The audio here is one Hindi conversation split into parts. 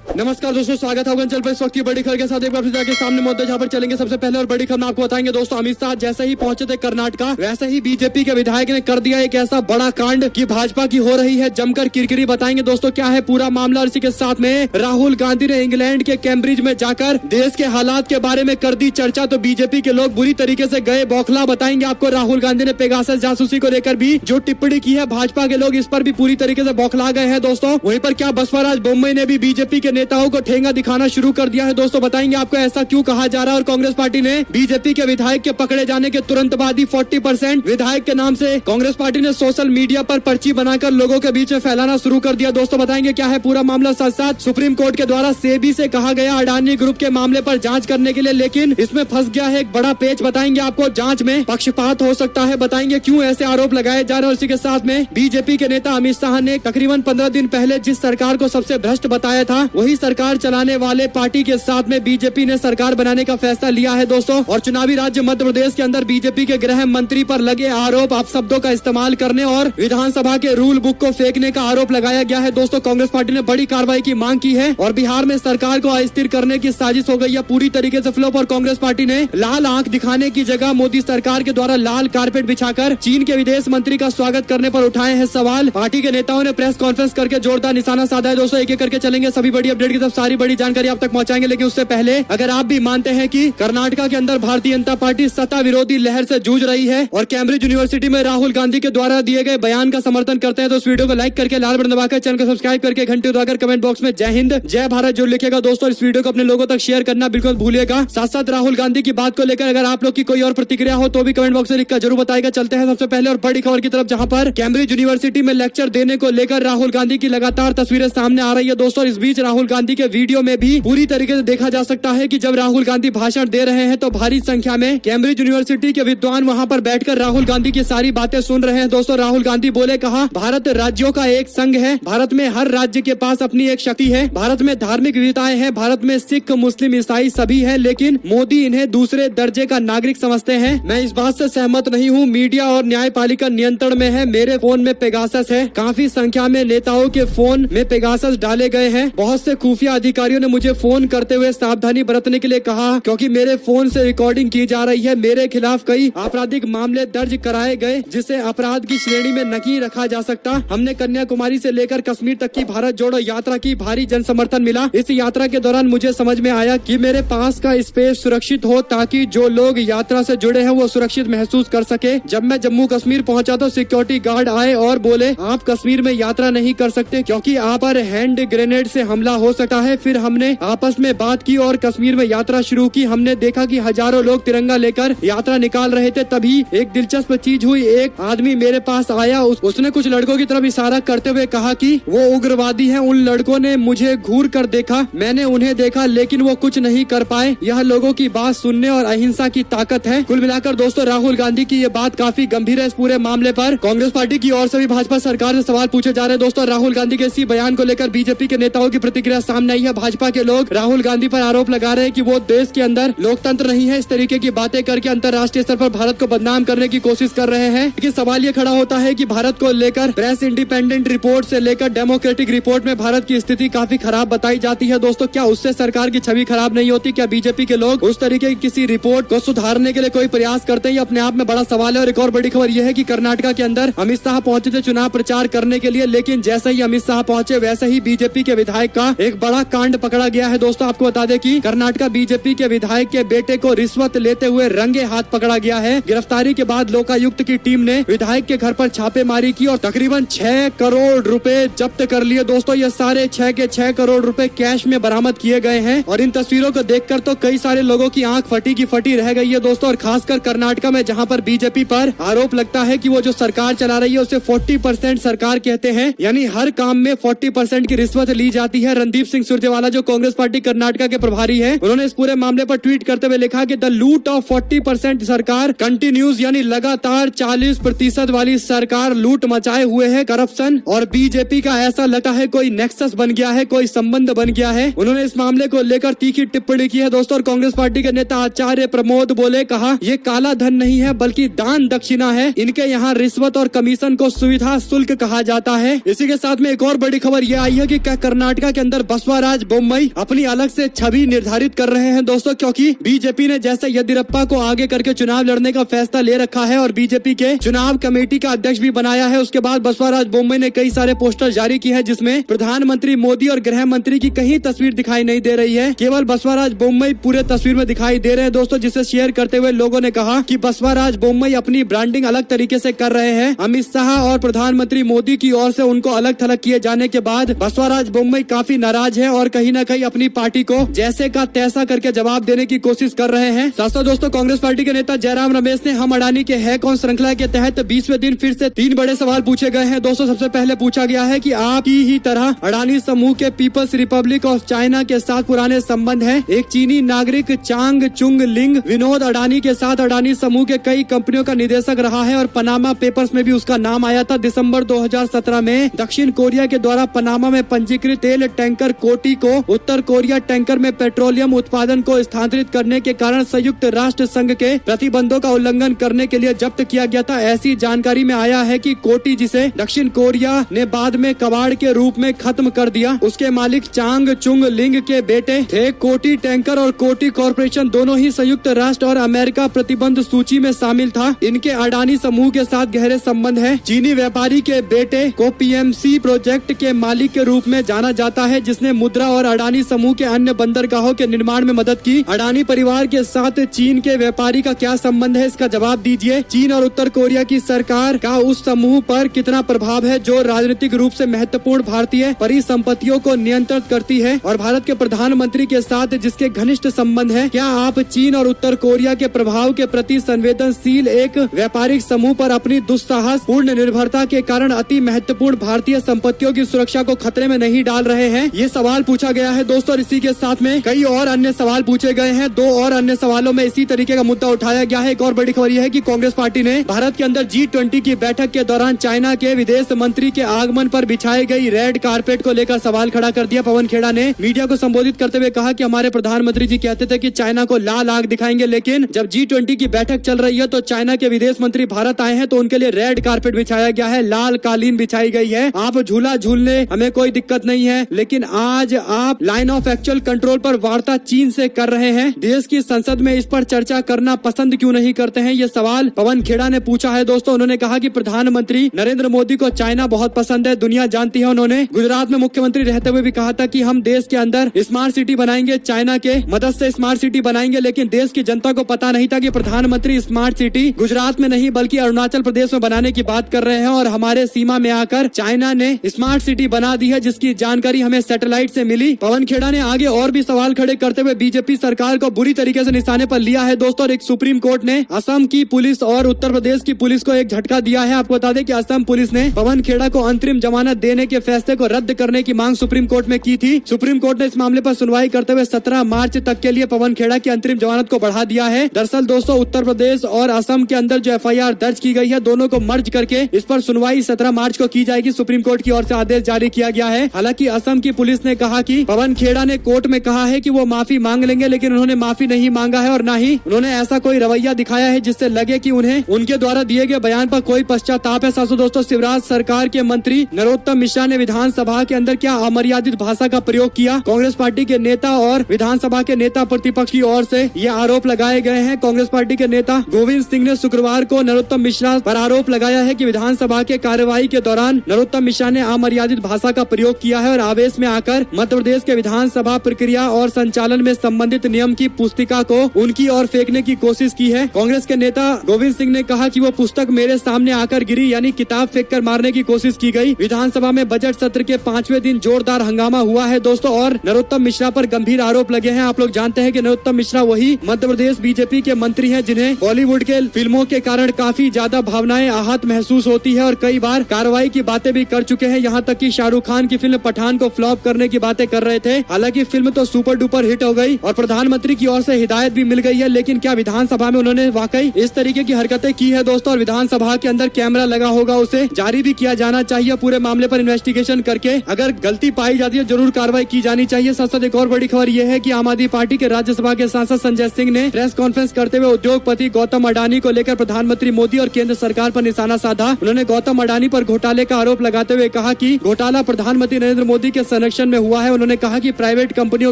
नमस्कार दोस्तों, स्वागत है चल पर इस वक्त की बड़ी खबर के साथ एक बार फिर के सामने मुद्दे जहां पर चलेंगे। सबसे पहले और बड़ी खबर में आपको बताएंगे दोस्तों, अमित शाह जैसे ही पहुंचे थे कर्नाटका, वैसे ही बीजेपी के विधायक ने कर दिया एक ऐसा बड़ा कांड कि भाजपा की हो रही है जमकर किरकिरी। बताएंगे दोस्तों क्या है पूरा मामला। इसी के साथ में राहुल गांधी ने इंग्लैंड के कैम्ब्रिज में जाकर देश के हालात के बारे में कर दी चर्चा, तो बीजेपी के लोग बुरी तरीके से गए बौखला। बताएंगे आपको राहुल गांधी ने पेगासस जासूसी को लेकर भी जो टिप्पणी की है, भाजपा के लोग इस पर भी पूरी तरीके से बौखला गए हैं दोस्तों। वहीं पर क्या बसवराज बोम्मई ने भी बीजेपी के नेताओं को ठेंगा दिखाना शुरू कर दिया है दोस्तों। बताएंगे आपको ऐसा क्यों कहा जा रहा है। और कांग्रेस पार्टी ने बीजेपी के विधायक के पकड़े जाने के तुरंत बाद ही 40% विधायक के नाम से कांग्रेस पार्टी ने सोशल मीडिया पर पर्ची बनाकर लोगों के बीच में फैलाना शुरू कर दिया दोस्तों। बताएंगे क्या है पूरा मामला। साथ साथ सुप्रीम कोर्ट के द्वारा सेबी से कहा गया अडानी ग्रुप के मामले पर जांच करने के लिए, लेकिन इसमें फंस गया है एक बड़ा पेच। बताएंगे आपको जांच में पक्षपात हो सकता है। बताएंगे क्यों ऐसे आरोप लगाए जा रहे हैं। इसी के साथ में बीजेपी के नेता अमित शाह ने तकरीबन 15 दिन पहले जिस सरकार को सबसे भ्रष्ट बताया था, वही सरकार चलाने वाले पार्टी के साथ में बीजेपी ने सरकार बनाने का फैसला लिया है दोस्तों। और चुनावी राज्य मध्य प्रदेश के अंदर बीजेपी के गृह मंत्री पर लगे आरोप, आप शब्दों का इस्तेमाल करने और विधानसभा के रूल बुक को फेंकने का आरोप लगाया गया है दोस्तों। कांग्रेस पार्टी ने बड़ी कार्रवाई की मांग की है और बिहार में सरकार को अस्थिर करने की साजिश हो गई है पूरी तरीके से फ्लॉप। और कांग्रेस पार्टी ने लाल आंख दिखाने की जगह मोदी सरकार के द्वारा लाल कारपेट बिछाकर चीन के विदेश मंत्री का स्वागत करने पर उठाए हैं सवाल। पार्टी के नेताओं ने प्रेस कॉन्फ्रेंस करके जोरदार निशाना साधा है दोस्तों। एक एक करके चलेंगे, सभी बड़ी अपडेट की तरफ सारी बड़ी जानकारी आप तक पहुंचाएंगे। लेकिन उससे पहले अगर आप भी मानते हैं कि कर्नाटका के अंदर भारतीय जनता पार्टी सत्ता विरोधी लहर से जूझ रही है और कैम्ब्रिज यूनिवर्सिटी में राहुल गांधी के द्वारा दिए गए बयान का समर्थन करते हैं, तो इस वीडियो को लाइक करके लाल बटन दबाकर चैनल को सब्सक्राइब करके घंटी दबाकर कमेंट बॉक्स में जय हिंद जय भारत जरूर लिखेगा दोस्तों। इस वीडियो को अपने लोगों तक शेयर करना बिल्कुल भूलिएगा। साथ साथ राहुल गांधी की बात को लेकर अगर आप लोग की कोई और प्रतिक्रिया हो तो भी कमेंट बॉक्स में लिखकर जरूर बताएगा। चलते हैं सबसे पहले और बड़ी खबर की तरफ, जहां पर कैम्ब्रिज यूनिवर्सिटी में लेक्चर देने को लेकर राहुल गांधी की लगातार तस्वीरें सामने आ रही है दोस्तों। इस बीच राहुल गांधी के वीडियो में भी पूरी तरीके से देखा जा सकता है कि जब राहुल गांधी भाषण दे रहे हैं तो भारी संख्या में कैम्ब्रिज यूनिवर्सिटी के विद्वान वहां पर बैठकर राहुल गांधी की सारी बातें सुन रहे हैं दोस्तों। राहुल गांधी बोले, कहा भारत राज्यों का एक संघ है, भारत में हर राज्य के पास अपनी एक शक्ति है, भारत में धार्मिक विविधताएं हैं, भारत में सिख मुस्लिम ईसाई सभी है, लेकिन मोदी इन्हें दूसरे दर्जे का नागरिक समझते हैं। मैं इस बात से सहमत नहीं हूँ। मीडिया और न्यायपालिका नियंत्रण में है, मेरे फोन में पेगासस है, काफी संख्या में नेताओं के फोन में पेगासस डाले गए हैं। बहुत से खुफिया अधिकारियों ने मुझे फोन करते हुए सावधानी बरतने के लिए कहा क्योंकि मेरे फोन से रिकॉर्डिंग की जा रही है। मेरे खिलाफ कई आपराधिक मामले दर्ज कराए गए जिसे अपराध की श्रेणी में नहीं रखा जा सकता। हमने कन्याकुमारी से लेकर कश्मीर तक की भारत जोड़ो यात्रा की भारी जन समर्थन मिला। इस यात्रा के दौरान मुझे समझ में आया कि मेरे पास का स्पेस सुरक्षित हो ताकि जो लोग यात्रा से जुड़े हैं वो सुरक्षित महसूस कर सके। जब मैं जम्मू कश्मीर पहुंचा तो सिक्योरिटी गार्ड आए और बोले आप कश्मीर में यात्रा नहीं कर सकते क्योंकि आप पर हैंड ग्रेनेड से हमला हो सकता है। फिर हमने आपस में बात की और कश्मीर में यात्रा शुरू की। हमने देखा कि हजारों लोग तिरंगा लेकर यात्रा निकाल रहे थे। तभी एक दिलचस्प चीज हुई, एक आदमी मेरे पास आया, उसने कुछ लड़कों की तरफ इशारा करते हुए कहा कि वो उग्रवादी हैं। उन लड़कों ने मुझे घूर कर देखा, मैंने उन्हें देखा लेकिन वो कुछ नहीं कर पाए। यह लोगों की बात सुनने और अहिंसा की ताकत है। कुल मिलाकर दोस्तों राहुल गांधी की ये बात काफी गंभीर है। इस पूरे मामले पर कांग्रेस पार्टी की ओर से भी भाजपा सरकार से सवाल पूछे जा रहे हैं दोस्तों। राहुल गांधी के इसी बयान को लेकर बीजेपी के नेताओं की प्रतिक्रिया सामने आई है। भाजपा के लोग राहुल गांधी पर आरोप लगा रहे हैं कि वो देश के अंदर लोकतंत्र नहीं है, इस तरीके की बातें करके अंतर्राष्ट्रीय स्तर पर भारत को बदनाम करने की कोशिश कर रहे हैं। लेकिन सवाल ये खड़ा होता है कि भारत को लेकर प्रेस इंडिपेंडेंट रिपोर्ट से लेकर डेमोक्रेटिक रिपोर्ट में भारत की स्थिति काफी खराब बताई जाती है दोस्तों। क्या उससे सरकार की छवि खराब नहीं होती? क्या बीजेपी के लोग उस तरीके की किसी रिपोर्ट को सुधारने के लिए कोई प्रयास करते हैं? अपने आप में बड़ा सवाल है। और एक और बड़ी खबर यह है कि कर्नाटका के अंदर अमित शाह पहुंचे थे चुनाव प्रचार करने के लिए, लेकिन जैसे ही अमित शाह पहुंचे वैसे ही बीजेपी के विधायक का एक बड़ा कांड पकड़ा गया है दोस्तों। आपको बता दें कि कर्नाटका बीजेपी के विधायक के बेटे को रिश्वत लेते हुए रंगे हाथ पकड़ा गया है। गिरफ्तारी के बाद लोकायुक्त की टीम ने विधायक के घर पर छापेमारी की और तकरीबन 6 करोड़ रुपए जब्त कर लिए दोस्तों। ये सारे 6 के 6 करोड़ रुपए कैश में बरामद किए गए हैं। और इन तस्वीरों को देखकर तो कई सारे लोगों की आंख फटी की फटी रह गई है दोस्तों। और खासकर कर्नाटका में जहां पर बीजेपी पर आरोप लगता है कि वो जो सरकार चला रही है उसे 40% सरकार कहते हैं, यानी हर काम में 40% की रिश्वत ली जाती है। रणदीप सिंह सुरजेवाला जो कांग्रेस पार्टी कर्नाटका के प्रभारी है, उन्होंने इस पूरे मामले पर ट्वीट करते हुए लिखा कि द लूट ऑफ 40% सरकार कंटिन्यूज, यानी लगातार 40% वाली सरकार लूट मचाए हुए है। करप्शन और बीजेपी का ऐसा लगता है कोई नेक्सस बन गया है, कोई संबंध बन गया है। उन्होंने इस मामले को लेकर तीखी टिप्पणी की है दोस्तों। और कांग्रेस पार्टी के नेता आचार्य प्रमोद बोले, कहा ये काला धन नहीं है बल्कि दान दक्षिणा है। इनके यहाँ रिश्वत और कमीशन को सुविधा शुल्क कहा जाता है। इसी के साथ में एक और बड़ी खबर ये आई है कि क्या कर्नाटका के अंदर अंदर बसवराज बोम्मई अपनी अलग से छवि निर्धारित कर रहे हैं दोस्तों, क्योंकि बीजेपी ने जैसे येदियुरप्पा को आगे करके चुनाव लड़ने का फैसला ले रखा है और बीजेपी के चुनाव कमेटी का अध्यक्ष भी बनाया है। उसके बाद बसवराज बोम्मई ने कई सारे पोस्टर जारी किए हैं जिसमें प्रधानमंत्री मोदी और गृह मंत्री की कहीं तस्वीर दिखाई नहीं दे रही है, केवल बसवराज बोम्मई पूरे तस्वीर में दिखाई दे रहे हैं दोस्तों, जिसे शेयर करते हुए लोगों ने कहा कि बसवराज बोम्मई अपनी ब्रांडिंग अलग तरीके से कर रहे हैं। अमित शाह और प्रधानमंत्री मोदी की ओर से उनको अलग थलग किए जाने के बाद बसवराज बोम्मई काफी नाराज है और कहीं न कहीं अपनी पार्टी को जैसे का तैसा करके जवाब देने की कोशिश कर रहे हैं। साथ दोस्तों कांग्रेस पार्टी के नेता जयराम रमेश ने हम अडानी के है कौन श्रृंखला के तहत 20वें दिन फिर से 3 बड़े सवाल पूछे गए हैं दोस्तों। सबसे पहले पूछा गया है कि आपकी ही तरह अडानी समूह के पीपल्स रिपब्लिक ऑफ चाइना के साथ पुराने संबंध है। एक चीनी नागरिक चांग चुंग लिंग विनोद अडानी के साथ अडानी समूह के कई कंपनियों का निदेशक रहा है और पनामा पेपर्स में भी उसका नाम आया था। दिसंबर 2017 में दक्षिण कोरिया के द्वारा पनामा में पंजीकृत तेल टैंकर कोटी को उत्तर कोरिया टैंकर में पेट्रोलियम उत्पादन को स्थानांतरित करने के कारण संयुक्त राष्ट्र संघ के प्रतिबंधों का उल्लंघन करने के लिए जब्त किया गया था। ऐसी जानकारी में आया है कि कोटी, जिसे दक्षिण कोरिया ने बाद में कबाड़ के रूप में खत्म कर दिया, उसके मालिक चांग चुंग लिंग के बेटे थे। कोटी टैंकर और कोटी कॉर्पोरेशन दोनों ही संयुक्त राष्ट्र और अमेरिका प्रतिबंध सूची में शामिल था। इनके अडानी समूह के साथ गहरे संबंध है। चीनी व्यापारी के बेटे को पीएमसी प्रोजेक्ट के मालिक के रूप में जाना जाता है, जिसने मुद्रा और अडानी समूह के अन्य बंदरगाहों के निर्माण में मदद की। अडानी परिवार के साथ चीन के व्यापारी का क्या संबंध है, इसका जवाब दीजिए। चीन और उत्तर कोरिया की सरकार का उस समूह पर कितना प्रभाव है जो राजनीतिक रूप से महत्वपूर्ण भारतीय परिसंपत्तियों को नियंत्रित करती है, और भारत के प्रधानमंत्री के साथ जिसके घनिष्ठ संबंध है। क्या आप चीन और उत्तर कोरिया के प्रभाव के प्रति संवेदनशील एक व्यापारिक समूह पर अपनी दुस्साहस पूर्ण निर्भरता के कारण अति महत्वपूर्ण भारतीय संपत्तियों की सुरक्षा को खतरे में नहीं डाल रहे हैं? ये सवाल पूछा गया है दोस्तों। इसी के साथ में कई और अन्य सवाल पूछे गए हैं। 2 और अन्य सवालों में इसी तरीके का मुद्दा उठाया गया है। एक और बड़ी खबर यह है कि कांग्रेस पार्टी ने भारत के अंदर G20 की बैठक के दौरान चाइना के विदेश मंत्री के आगमन पर बिछाई गई रेड कारपेट को लेकर सवाल खड़ा कर दिया। पवन खेड़ा ने मीडिया को संबोधित करते हुए कहा कि हमारे प्रधानमंत्री जी कहते थे कि चाइना को लाल आग दिखाएंगे, लेकिन जब G20 की बैठक चल रही है तो चाइना के विदेश मंत्री भारत आए हैं तो उनके लिए रेड कारपेट बिछाया गया है, लाल कालीन बिछाई गई है। आप झूला झूलने हमें कोई दिक्कत नहीं है, लेकिन आज आप लाइन ऑफ एक्चुअल कंट्रोल पर वार्ता चीन से कर रहे हैं। देश की संसद में इस पर चर्चा करना पसंद क्यों नहीं करते हैं, ये सवाल पवन खेड़ा ने पूछा है दोस्तों। उन्होंने कहा कि प्रधानमंत्री नरेंद्र मोदी को चाइना बहुत पसंद है, दुनिया जानती है। उन्होंने गुजरात में मुख्यमंत्री रहते हुए भी कहा था कि हम देश के अंदर स्मार्ट सिटी बनाएंगे, चाइना के मदद से स्मार्ट सिटी बनाएंगे, लेकिन देश की जनता को पता नहीं था कि प्रधानमंत्री स्मार्ट सिटी गुजरात में नहीं बल्कि अरुणाचल प्रदेश में बनाने की बात कर रहे हैं, और हमारे सीमा में आकर चाइना ने स्मार्ट सिटी बना दी है, जिसकी जानकारी हमें सैटेलाइट से मिली। पवन खेड़ा ने आगे और भी सवाल खड़े करते हुए बीजेपी सरकार को बुरी तरीके से निशाने पर लिया है दोस्तों। और एक सुप्रीम कोर्ट ने असम की पुलिस और उत्तर प्रदेश की पुलिस को एक झटका दिया है। आपको बता दें कि असम पुलिस ने पवन खेड़ा को अंतरिम जमानत देने के फैसले को रद्द करने की मांग सुप्रीम कोर्ट में की थी। सुप्रीम कोर्ट ने इस मामले पर सुनवाई करते हुए 17 मार्च तक के लिए पवन खेड़ा की अंतरिम जमानत को बढ़ा दिया है। दरअसल दोस्तों उत्तर प्रदेश और असम के अंदर जो FIR दर्ज की गई है, दोनों को मर्ज करके इस पर सुनवाई 17 मार्च को की जाएगी। सुप्रीम कोर्ट की ओर से आदेश जारी किया गया है। हालांकि असम की पुलिस ने कहा कि पवन खेड़ा ने कोर्ट में कहा है कि वो माफी मांग लेंगे, लेकिन उन्होंने माफी नहीं मांगा है और न ही उन्होंने ऐसा कोई रवैया दिखाया है जिससे लगे कि उन्हें उनके द्वारा दिए गए बयान पर कोई पश्चाताप है। सासू दोस्तों शिवराज सरकार के मंत्री नरोत्तम मिश्रा ने विधानसभा के अंदर क्या अमर्यादित भाषा का प्रयोग किया। कांग्रेस पार्टी के नेता और विधानसभा के नेता प्रतिपक्ष की ओर से ये आरोप लगाए गए हैं। कांग्रेस पार्टी के नेता गोविंद सिंह ने शुक्रवार को नरोत्तम मिश्रा पर आरोप लगाया है कि विधानसभा के कार्यवाही के दौरान नरोत्तम मिश्रा ने अमर्यादित भाषा का प्रयोग किया है और आवेश में आकर मध्य प्रदेश के विधानसभा प्रक्रिया और संचालन में संबंधित नियम की पुस्तिका को उनकी ओर फेंकने की कोशिश की है। कांग्रेस के नेता गोविंद सिंह ने कहा कि वो पुस्तक मेरे सामने आकर गिरी, यानी किताब फेंककर मारने की कोशिश की गई। विधानसभा में बजट सत्र के 5वें दिन जोरदार हंगामा हुआ है दोस्तों, और नरोत्तम मिश्रा पर गंभीर आरोप लगे हैं। आप लोग जानते हैं कि नरोत्तम मिश्रा वही मध्य प्रदेश बीजेपी के मंत्री हैं जिन्हें बॉलीवुड के फिल्मों के कारण काफी ज्यादा भावनाएं आहत महसूस होती है और कई बार कार्रवाई की बातें भी कर चुके हैं। यहाँ तक कि शाहरुख खान की फिल्म पठान को फ्लॉप करने की बातें कर रहे थे। हालांकि फिल्म तो सुपर डुपर हिट हो गई और प्रधानमंत्री की ओर से हिदायत भी मिल गई है, लेकिन क्या विधानसभा में उन्होंने वाकई इस तरीके की हरकतें की है दोस्तों। और विधानसभा के अंदर कैमरा लगा होगा, उसे जारी भी किया जाना चाहिए। पूरे मामले पर इन्वेस्टिगेशन करके अगर गलती पाई जाती है जरूर कार्रवाई की जानी चाहिए। साथ साथ एक और बड़ी खबर यह है कि आम आदमी पार्टी के राज्यसभा के सांसद संजय सिंह ने प्रेस कॉन्फ्रेंस करते हुए उद्योगपति गौतम अडानी को लेकर प्रधानमंत्री मोदी और केंद्र सरकार पर निशाना साधा। उन्होंने गौतम अडानी पर घोटाले का आरोप लगाते हुए कहा कि घोटाला प्रधानमंत्री नरेंद्र मोदी के कनेक्शन में हुआ है। उन्होंने कहा कि प्राइवेट कंपनियों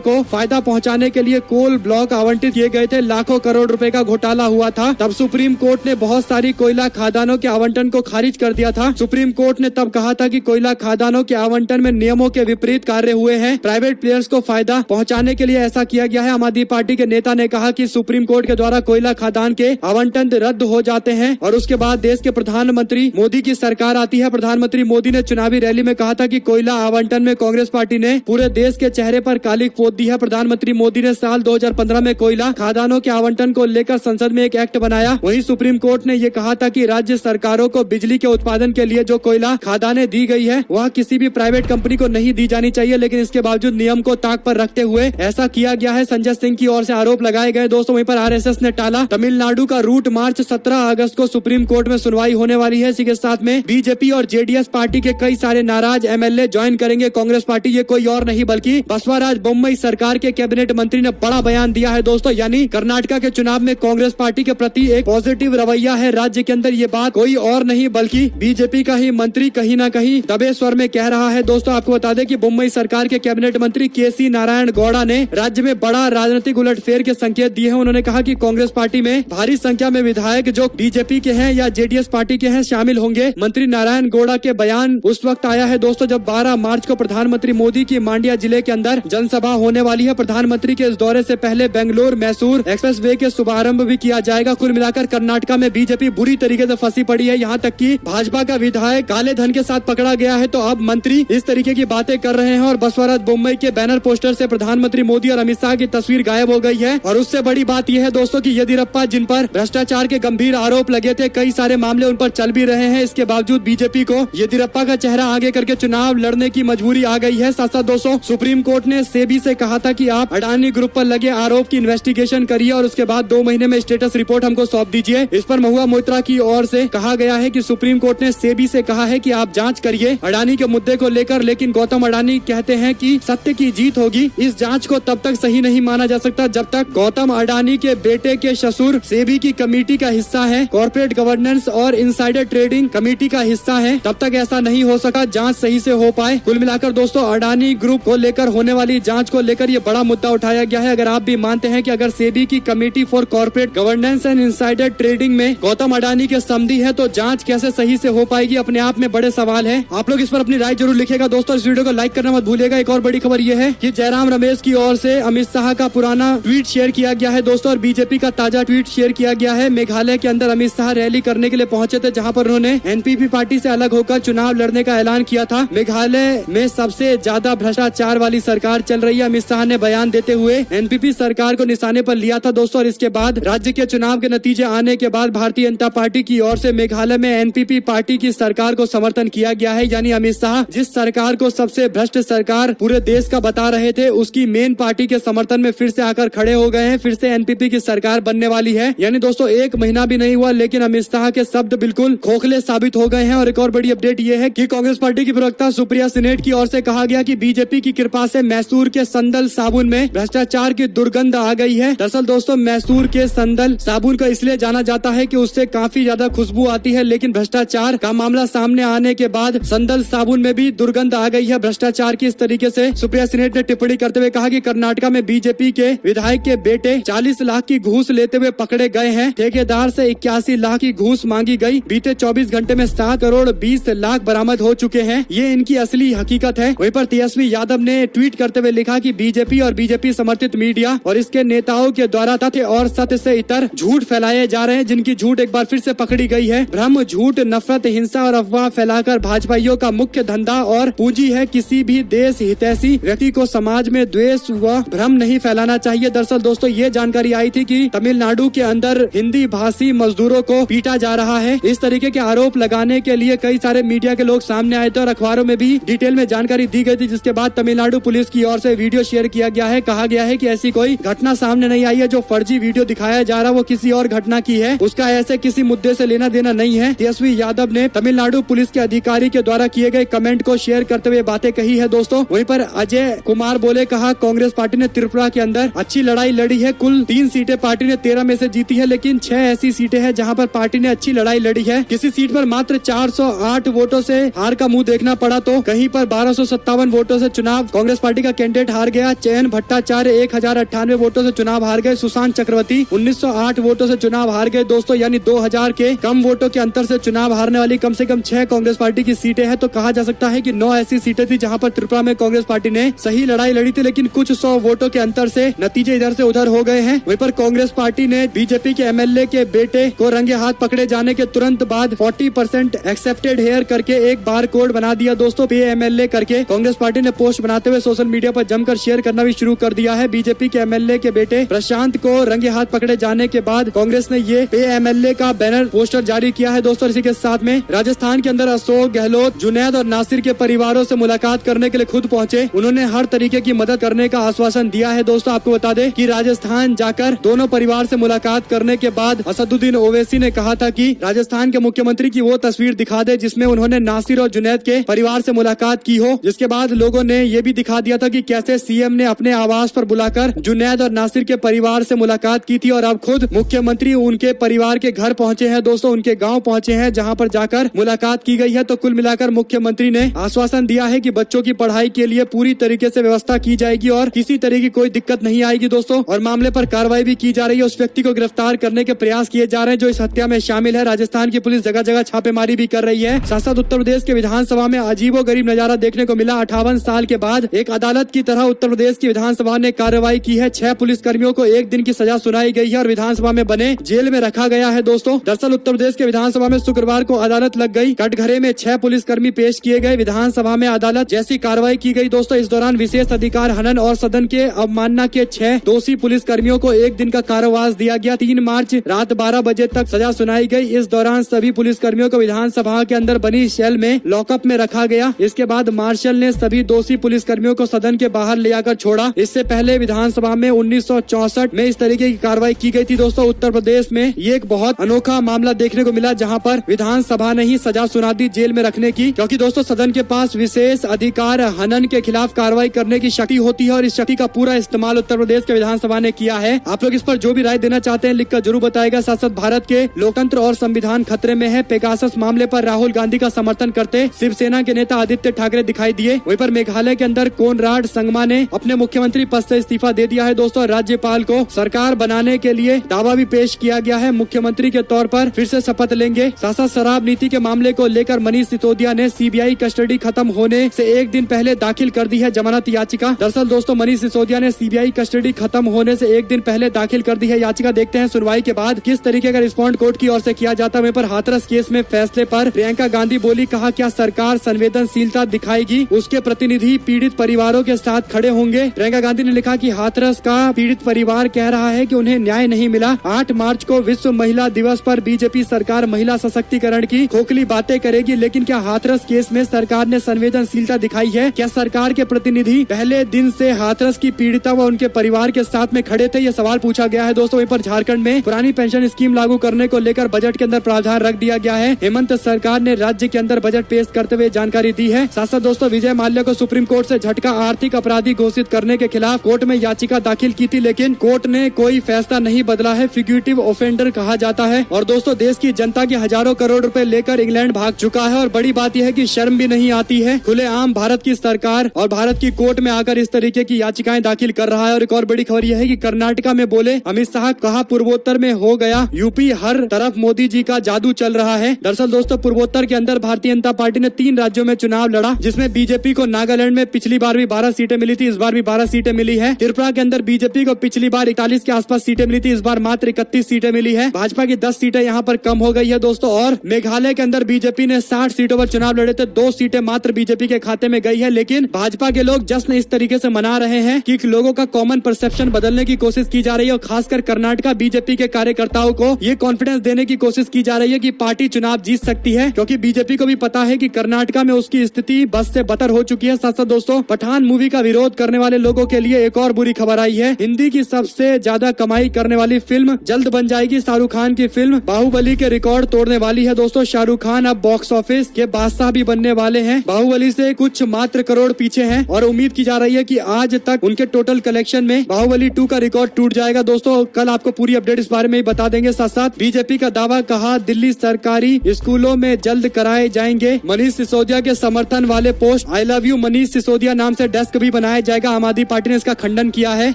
को फायदा पहुंचाने के लिए कोल ब्लॉक आवंटित किए गए थे, लाखों करोड़ रुपए का घोटाला हुआ था। तब सुप्रीम कोर्ट ने बहुत सारी कोयला खादानों के आवंटन को खारिज कर दिया था। सुप्रीम कोर्ट ने तब कहा था कि कोयला खादानों के आवंटन में नियमों के विपरीत कार्य हुए हैं, प्राइवेट प्लेयर्स को फायदा पहुंचाने के लिए ऐसा किया गया है। आम आदमी पार्टी के नेता ने कहा कि सुप्रीम कोर्ट के द्वारा कोयला खादान के आवंटन रद्द हो जाते हैं और उसके बाद देश के प्रधानमंत्री मोदी की सरकार आती है। प्रधानमंत्री मोदी ने चुनावी रैली में कहा था कि कोयला आवंटन में कांग्रेस पार्टी ने पूरे देश के चेहरे पर कालिक पोत दी है। प्रधानमंत्री मोदी ने साल 2015 में कोयला खादानों के आवंटन को लेकर संसद में एक एक्ट बनाया। वहीं सुप्रीम कोर्ट ने ये कहा था कि राज्य सरकारों को बिजली के उत्पादन के लिए जो कोयला खादानें दी गई है वह किसी भी प्राइवेट कंपनी को नहीं दी जानी चाहिए, लेकिन इसके बावजूद नियम को ताक पर रखते हुए ऐसा किया गया है। संजय सिंह की ओर से आरोप लगाए गए। दोस्तों वहीं पर आरएसएस ने टाला तमिलनाडु का रूट मार्च। 17 अगस्त को सुप्रीम कोर्ट में सुनवाई होने वाली है। इसी के साथ में बीजेपी और जेडीएस पार्टी के कई सारे नाराज एमएलए ज्वाइन करेंगे कांग्रेस पार्टी। ये कोई और नहीं बल्कि बसवराज बोम्मई सरकार के कैबिनेट मंत्री ने बड़ा बयान दिया है दोस्तों, यानी कर्नाटका के चुनाव में कांग्रेस पार्टी के प्रति एक पॉजिटिव रवैया है राज्य के अंदर। ये बात कोई और नहीं बल्कि बीजेपी का ही मंत्री कहीं ना कहीं दबे स्वर में कह रहा है। दोस्तों आपको बता दें कि बोम्मई सरकार के कैबिनेट मंत्री केसी नारायण गौड़ा ने राज्य में बड़ा राजनीतिक उलटफेर के संकेत दिए हैं। उन्होंने कहा कि कांग्रेस पार्टी में भारी संख्या में विधायक जो बीजेपी के हैं या जेडीएस पार्टी के हैं शामिल होंगे। मंत्री नारायण गौड़ा के बयान उस वक्त आया है दोस्तों जब 12 मार्च को प्रधानमंत्री मोदी की मांड्या जिले के अंदर जनसभा होने वाली है। प्रधानमंत्री के इस दौरे से पहले बेंगलोर मैसूर एक्सप्रेस वे के शुभारंभ भी किया जाएगा। कुल मिलाकर कर्नाटका में बीजेपी बुरी तरीके से फंसी पड़ी है। यहाँ तक कि भाजपा का विधायक काले धन के साथ पकड़ा गया है, तो अब मंत्री इस तरीके की बातें कर रहे हैं और बसवराज बोम्मई के बैनर पोस्टर से प्रधानमंत्री मोदी और अमित शाह की तस्वीर गायब हो गई है। और उससे बड़ी बात यह है दोस्तों कि येदियुरप्पा जिन पर भ्रष्टाचार के गंभीर आरोप लगे थे, कई सारे मामले उन पर चल भी रहे हैं। इसके बावजूद बीजेपी को येदियुरप्पा का चेहरा आगे करके चुनाव लड़ने की मजबूरी आ गई है। साथ साथ दोस्तों सुप्रीम कोर्ट ने सेबी से कहा था कि आप अडानी ग्रुप पर लगे आरोप की इन्वेस्टिगेशन करिए और उसके बाद 2 महीने में स्टेटस रिपोर्ट हमको सौंप दीजिए। इस पर महुआ मोइत्रा की ओर से कहा गया है कि सुप्रीम कोर्ट ने सेबी से कहा है कि आप जांच करिए अडानी के मुद्दे को लेकर, लेकिन गौतम अडानी कहते हैं कि सत्य की जीत होगी। इस जांच को तब तक सही नहीं माना जा सकता जब तक गौतम अडानी के बेटे के ससुर सेबी की कमेटी का हिस्सा है, कॉर्पोरेट गवर्नेंस और इनसाइडर ट्रेडिंग कमेटी का हिस्सा है, तब तक ऐसा नहीं हो सका जांच सही से हो पाए। कुल मिलाकर दोस्तों अडानी ग्रुप को लेकर होने वाली जांच को लेकर ये बड़ा मुद्दा उठाया गया है। अगर आप भी मानते हैं कि अगर सेबी की committee for corporate governance and insider trading में गौतम अडानी के समधी है तो जांच कैसे सही से हो पाएगी, अपने आप में बड़े सवाल है। आप लोग इस पर अपनी राय जरूर लिखेगा दोस्तों। इस वीडियो को लाइक करना मत भूलिएगा। एक और बड़ी खबर यह है कि जयराम रमेश की ओर से अमित शाह का पुराना ट्वीट शेयर किया गया है दोस्तों और बीजेपी का ताजा ट्वीट शेयर किया गया है। मेघालय के अंदर अमित शाह रैली करने के लिए पहुंचे थे जहां पर उन्होंने एनपीपी पार्टी से अलग होकर चुनाव लड़ने का ऐलान किया था। मेघालय में सबसे ज्यादा भ्रष्टाचार वाली सरकार चल रही है, अमित शाह ने बयान देते हुए एनपीपी सरकार को निशाने पर लिया था दोस्तों। और इसके बाद राज्य के चुनाव के नतीजे आने के बाद भारतीय जनता पार्टी की ओर से मेघालय में एनपीपी पार्टी की सरकार को समर्थन किया गया है। यानी अमित शाह जिस सरकार को सबसे भ्रष्ट सरकार पूरे देश का बता रहे थे उसकी मेन पार्टी के समर्थन में फिर से आकर खड़े हो गए हैं। फिर से एनपीपी की सरकार बनने वाली है। यानी दोस्तों 1 महीना भी नहीं हुआ लेकिन अमित शाह के शब्द बिल्कुल खोखले साबित हो गए हैं। और एक और बड़ी अपडेट ये है कि कांग्रेस पार्टी की प्रवक्ता सुप्रिया सिनेट की ओर से कहा गया कि बीजेपी की कृपा से मैसूर के संदल साबुन में भ्रष्टाचार की दुर्गंध आ गई है। दरअसल दोस्तों मैसूर के संदल साबुन को इसलिए जाना जाता है कि उससे काफी ज्यादा खुशबू आती है, लेकिन भ्रष्टाचार का मामला सामने आने के बाद संदल साबुन में भी दुर्गंध आ गई है भ्रष्टाचार की। इस तरीके से सुप्रिया सिनेट ने टिप्पणी करते हुए कहा कि कर्नाटका में बीजेपी के विधायक के बेटे 40 लाख की घूस लेते हुए पकड़े गए हैं। ठेकेदार से 81 लाख की घूस मांगी गई। बीते 24 घंटे में 7 करोड़ 20 लाख बरामद हो चुके हैं। ये इनकी असली हकीकत है। वहीं पर तेजस्वी यादव ने ट्वीट करते हुए लिखा कि बीजेपी और बीजेपी समर्थित मीडिया और इसके नेताओं के द्वारा तथ्य और सत्य से इतर झूठ फैलाए जा रहे हैं, जिनकी झूठ एक बार फिर से पकड़ी गई है। भ्रम, झूठ, नफरत, हिंसा और अफवाह फैलाकर भाजपाइयों का मुख्य धंधा और पूंजी है। किसी भी देश हितैषी व्यक्ति को समाज में द्वेष व भ्रम नहीं फैलाना चाहिए। दरअसल दोस्तों ये जानकारी आई थी कि तमिलनाडु के अंदर हिंदी भाषी मजदूरों को पीटा जा रहा है। इस तरीके के आरोप लगाने के लिए कई सारे मीडिया के लोग सामने आए थे और अखबारों में भी डिटेल में जानकारी दी गई थी, जिसके बाद तमिलनाडु पुलिस की ओर से वीडियो शेयर किया गया है। कहा गया है कि ऐसी कोई घटना सामने नहीं आई है। जो फर्जी वीडियो दिखाया जा रहा है वो किसी और घटना की है, उसका ऐसे किसी मुद्दे से लेना देना नहीं है। तेजस्वी यादव ने तमिलनाडु पुलिस के अधिकारी के द्वारा किए गए कमेंट को शेयर करते हुए बातें कही है दोस्तों। वहीं पर अजय कुमार बोले, कहा कांग्रेस पार्टी ने त्रिपुरा के अंदर अच्छी लड़ाई लड़ी है। कुल 3 सीटें पार्टी ने 13 में से जीती है, लेकिन 6 ऐसी सीटें हैं जहां पर पार्टी ने अच्छी लड़ाई लड़ी है। किसी सीट पर मात्र 408 वोटों से हार का मुंह देखना पड़ा तो कहीं पर 1257 1051 वोटों से चुनाव कांग्रेस पार्टी का कैंडिडेट हार गया। चयन भट्टाचार्य 1098 वोटों से चुनाव हार गए। सुशांत चक्रवर्ती 1908 वोटों से चुनाव हार गए दोस्तों, यानी 2000 के कम वोटों के अंतर से चुनाव हारने वाली कम से कम 6 कांग्रेस पार्टी की सीटें हैं। तो कहा जा सकता है कि 9 ऐसी सीटें थी जहां पर त्रिपुरा में कांग्रेस पार्टी ने सही लड़ाई लड़ी थी, लेकिन कुछ 100 वोटों के अंतर से नतीजे इधर से उधर हो गए हैं। वहीं पर कांग्रेस पार्टी ने बीजेपी के एमएलए के बेटे को रंगे हाथ पकड़े जाने के तुरंत बाद 40% एक्सेप्टेड हेयर करके एक बार कोड बना दिया दोस्तों, पे एमएलए करके कांग्रेस पार्टी ने पोस्ट बनाते हुए सोशल मीडिया पर जमकर शेयर करना भी शुरू कर दिया है। बीजेपी के एमएलए के बेटे प्रशांत को रंगे हाथ पकड़े जाने के बाद कांग्रेस ने ये पे एमएलए का बैनर पोस्टर जारी किया है दोस्तों। इसी के साथ में राजस्थान के अंदर अशोक गहलोत, जुनैद और नासिर के परिवारों से मुलाकात करने के लिए खुद पहुंचे। उन्होंने हर तरीके की मदद करने का आश्वासन दिया है दोस्तों। आपको बता दें कि राजस्थान जाकर दोनों परिवार से मुलाकात करने के बाद असदुद्दीन ओवैसी ने कहा था कि राजस्थान के मुख्यमंत्री की वो तस्वीर दिखा दे जिसमें उन्होंने नासिर और जुनैद के परिवार से मुलाकात की हो। जिसके बाद लोगों ने ये भी दिखा दिया था कि कैसे सीएम ने अपने आवास पर बुलाकर जुनैद और नासिर के परिवार से मुलाकात की थी और अब खुद मुख्यमंत्री उनके परिवार के घर पहुंचे हैं दोस्तों, उनके गाँव पहुंचे हैं जहाँ पर जाकर मुलाकात की गई है। तो कुल मिलाकर मुख्यमंत्री ने आश्वासन दिया है कि बच्चों की पढ़ाई के लिए पूरी तरीके से व्यवस्था की जाएगी और किसी तरह की कोई दिक्कत नहीं आएगी दोस्तों। और मामले पर कार्रवाई भी की जा रही है, उस व्यक्ति को गिरफ्तार करने के प्रयास किए जा रहे हैं जो इस हत्या में शामिल है। राजस्थान की पुलिस जगह जगह छापेमारी भी कर रही है। साथ साथ उत्तर प्रदेश के विधानसभा में अजीबोगरीब नजारा देखने को मिला। 58 साल के बाद एक अदालत की तरह उत्तर प्रदेश की विधानसभा ने कार्रवाई की है। 6 पुलिस कर्मियों को 1 दिन की सजा सुनाई गई है और विधानसभा में बने जेल में रखा गया है दोस्तों। दरअसल उत्तर प्रदेश के विधानसभा में शुक्रवार को अदालत लग गई। कटघरे में 6 पुलिसकर्मी पेश किए गए। विधानसभा में अदालत जैसी कार्रवाई की गई दोस्तों। इस दौरान विशेष अधिकार हनन और सदन के अवमानना के 6 दोषी पुलिसकर्मियों को 1 दिन का कारावास दिया गया। 3 मार्च रात 12 बजे तक सजा सुनाई गई। इस दौरान सभी पुलिसकर्मियों को विधानसभा के अंदर बनी सेल में लॉकअप में रखा गया। इसके बाद मार्शल ने सभी दोषी पुलिसकर्मियों को सदन के बाहर ले आकर छोड़ा। इससे पहले विधानसभा में 1964 में इस तरीके की कार्रवाई की गई थी दोस्तों। उत्तर प्रदेश में ये एक बहुत अनोखा मामला देखने को मिला जहाँ पर विधानसभा ने ही सजा सुना दी जेल में रखने की, क्योंकि दोस्तों सदन के पास विशेष अधिकार हनन के खिलाफ कार्रवाई करने की शक्ति होती है और इस शक्ति का पूरा इस्तेमाल उत्तर प्रदेश के विधानसभा ने किया है। आप लोग इस पर जो भी राय देना चाहते हैं लिखकर जरूर बताएगा। साथ साथ भारत के लोकतंत्र और संविधान खतरे में है। पेगासस मामले पर राहुल गांधी का समर्थन करते शिवसेना के नेता आदित्य ठाकरे दिखाई दिए। वहीं पर मेघालय के अंदर कोनराड संगमा ने अपने मुख्यमंत्री पद से इस्तीफा दे दिया है दोस्तों। राज्यपाल को सरकार बनाने के लिए दावा भी पेश किया गया है। मुख्यमंत्री के तौर पर फिर से शपथ लेंगे। साथ साथ शराब नीति के मामले को लेकर मनीष सिसोदिया ने सीबीआई कस्टडी खत्म होने से 1 दिन पहले दाखिल कर दी है जमानत याचिका। दरअसल दोस्तों मनीष सिसोदिया ने सीबीआई कस्टडी खत्म होने से 1 दिन पहले दाखिल कर दी है याचिका। देखते हैं सुनवाई के बाद किस तरीके का रिस्पॉन्ड कोर्ट की ओर से किया जाता है। वहीं पर हाथरस केस में फैसले पर प्रियंका गांधी बोली, कहा क्या सरकार संवेदनशीलता दिखाएगी, उसके प्रतिनिधि पीड़ित परिवारों के साथ खड़े होंगे। प्रियंका गांधी ने लिखा कि हाथरस का पीड़ित परिवार कह रहा है कि उन्हें न्याय नहीं मिला। 8 मार्च को विश्व महिला दिवस पर बीजेपी सरकार महिला सशक्तिकरण की खोखली बातें करेगी, लेकिन क्या हाथरस केस में सरकार ने संवेदनशीलता दिखाई है? क्या सरकार के प्रतिनिधि पहले दिन से हाथरस की पीड़िता व उनके परिवार के साथ में खड़े थे? ये सवाल पूछा गया है दोस्तों। वहीं पर झारखंड में पुरानी पेंशन स्कीम लागू करने को लेकर बजट के अंदर प्रावधान रख दिया गया है। हेमंत सरकार ने राज्य के अंदर बजट पेश करते हुए जानकारी दी है। साथ साथ दोस्तों विजय माल्या को सुप्रीम कोर्ट से झटका, आर्थिक अपराधी घोषित करने के खिलाफ कोर्ट में याचिका दाखिल की थी, लेकिन कोर्ट ने कोई फैसला नहीं बदला है। फ्यूगिटिव ऑफेंडर कहा जाता है। और दोस्तों देश की जनता के हजारों करोड़ रुपए लेकर इंग्लैंड भाग चुका है और बड़ी बात यह है कि शर्म भी नहीं आती है। खुलेआम भारत की सरकार और भारत की कोर्ट में आकर इस तरीके की याचिकाएं दाखिल कर रहा है। और एक और बड़ी खबर यह है कि कर्नाटका में बोले अमित शाह, कहा पूर्वोत्तर में हो गया यूपी, हर तरफ मोदी जी का जादू चल रहा है। दरअसल दोस्तों पूर्वोत्तर के अंदर भारतीय जनता पार्टी ने 3 राज्यों में चुनाव लड़ा, जिसमें बीजेपी को नागालैंड में पिछली बार भी 12 सीटें मिली थी, इस बार भी 12 सीटें मिली है। त्रिपुरा के अंदर बीजेपी को पिछली बार 41 के आसपास सीटें मिली थी, इस बार मात्र 31 सीटें मिली है। भाजपा की 10 सीटें यहाँ पर कम हो गई है दोस्तों। और मेघालय के अंदर बीजेपी ने 60 सीटों पर चुनाव लड़े थे, 2 सीटें मात्र बीजेपी के खाते में गई है। लेकिन भाजपा के लोग जश्न इस तरीके से मना रहे हैं कि लोगों का कॉमन परसेप्शन बदलने की कोशिश की जा रही है और खासकर कर्नाटका बीजेपी के कार्यकर्ताओं को ये कॉन्फिडेंस देने की कोशिश की जा रही है कि पार्टी चुनाव जीत सकती है, क्योंकि बीजेपी को भी पता है कि कर्नाटका में उसकी स्थिति बस से बदतर हो चुकी है। साथ साथ दोस्तों पठान मूवी का विरोध करने वाले लोगों के लिए एक और बुरी खबर आई है। हिंदी की सबसे ज्यादा कमाई करने वाली फिल्म जल्द बन जाएगी। शाहरुख खान की फिल्म बाहुबली के रिकॉर्ड तोड़ने वाली है दोस्तों। शाहरुख खान अब बॉक्स ऑफिस के बादशाह भी बनने वाले हैं। बाहुबली से कुछ मात्र करोड़ पीछे हैं और उम्मीद की जा रही है कि आज तक उनके टोटल कलेक्शन में बाहुबली 2 का रिकॉर्ड टूट जाएगा दोस्तों। कल आपको पूरी अपडेट इस बारे में ही बता देंगे। साथ साथ बीजेपी का दावा, कहा दिल्ली सरकारी स्कूलों में जल्द कराए जाएंगे मनीष सिसोदिया के समर्थन वाले post I love you Manish Sisodia नाम से डेस्क भी बनाया जाएगा। आम आदमी पार्टी ने इसका खंडन किया है।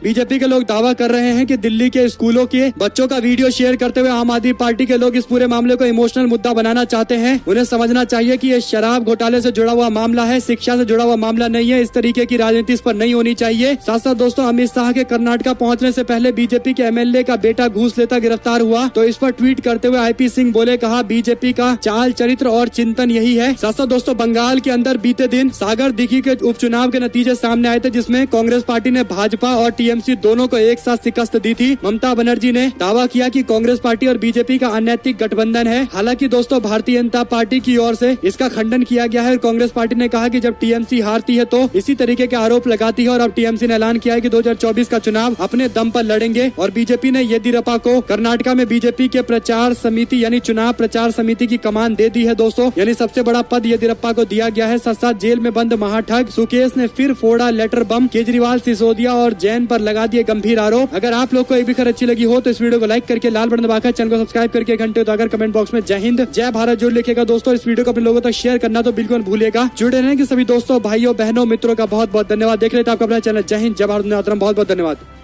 बीजेपी के लोग दावा कर रहे हैं कि दिल्ली के स्कूलों के बच्चों का वीडियो शेयर करते हुए आम आदमी पार्टी के लोग इस पूरे मामले को इमोशनल मुद्दा बनाना चाहते हैं। उन्हें समझना चाहिए कि ये शराब घोटाले से जुड़ा हुआ मामला है, शिक्षा से जुड़ा हुआ मामला नहीं है। इस तरीके की राजनीति इस पर नहीं होनी चाहिए। साथ साथ दोस्तों, अमित शाह के कर्नाटका पहुंचने से पहले बीजेपी के एमएलए का बेटा घूस लेता गिरफ्तार हुआ, तो इस पर ट्वीट करते हुए आईपी सिंह बोले, कहा बीजेपी का चाल चरित्र और चिंतन यही है। साथ साथ दोस्तों, बंगाल के अंदर बीते दिन सागर दिघी के उपचुनाव के नतीजे सामने आए थे, जिसमें कांग्रेस पार्टी ने भाजपा और टीएमसी दोनों को एक साथ शिकस्त दी थी। ममता बनर्जी ने दावा किया कि कांग्रेस पार्टी और बीजेपी का अनैतिक गठबंधन है। हालांकि दोस्तों, भारतीय जनता पार्टी की ओर से इसका खंडन किया गया है। कांग्रेस पार्टी ने कहा कि जब टीएमसी हारती है तो इसी तरीके के आरोप लगाती है, और अब टीएमसी ने ऐलान किया है कि 2024 का चुनाव अपने दम पर लड़ेंगे। और बीजेपी ने येदियुरप्पा को कर्नाटका में बीजेपी के प्रचार समिति यानी चुनाव प्रचार समिति की कमान दे दी है दोस्तों, यानी सबसे बड़ा पद येदियुरप्पा को दिया गया है। साथ साथ जेल में बंद महाठग सुकेश ने फिर फोड़ा लेटर बम। केजरीवाल, सिसोदिया और जैन पर लगा दिए गंभीर आरोप। अगर आप लोग को एक भी खबर अच्छी लगी हो तो इस वीडियो को लाइक करके लाल बटन दबाकर चैनल को सब्सक्राइब करके घंटे दबाकर कमेंट बॉक्स में जय हिंद जय भारत जोड़ लिखेगा दोस्तों। इस वीडियो को अपने लोगों तक शेयर करना तो बिल्कुल भूलेगा। जुड़े रहेंगे सभी दोस्तों, भाइयों, बहनों, मित्रों का बहुत बहुत धन्यवाद। देख लेते हैं आपका अपना चैनल जय हिंद जय भारत। बहुत बहुत धन्यवाद।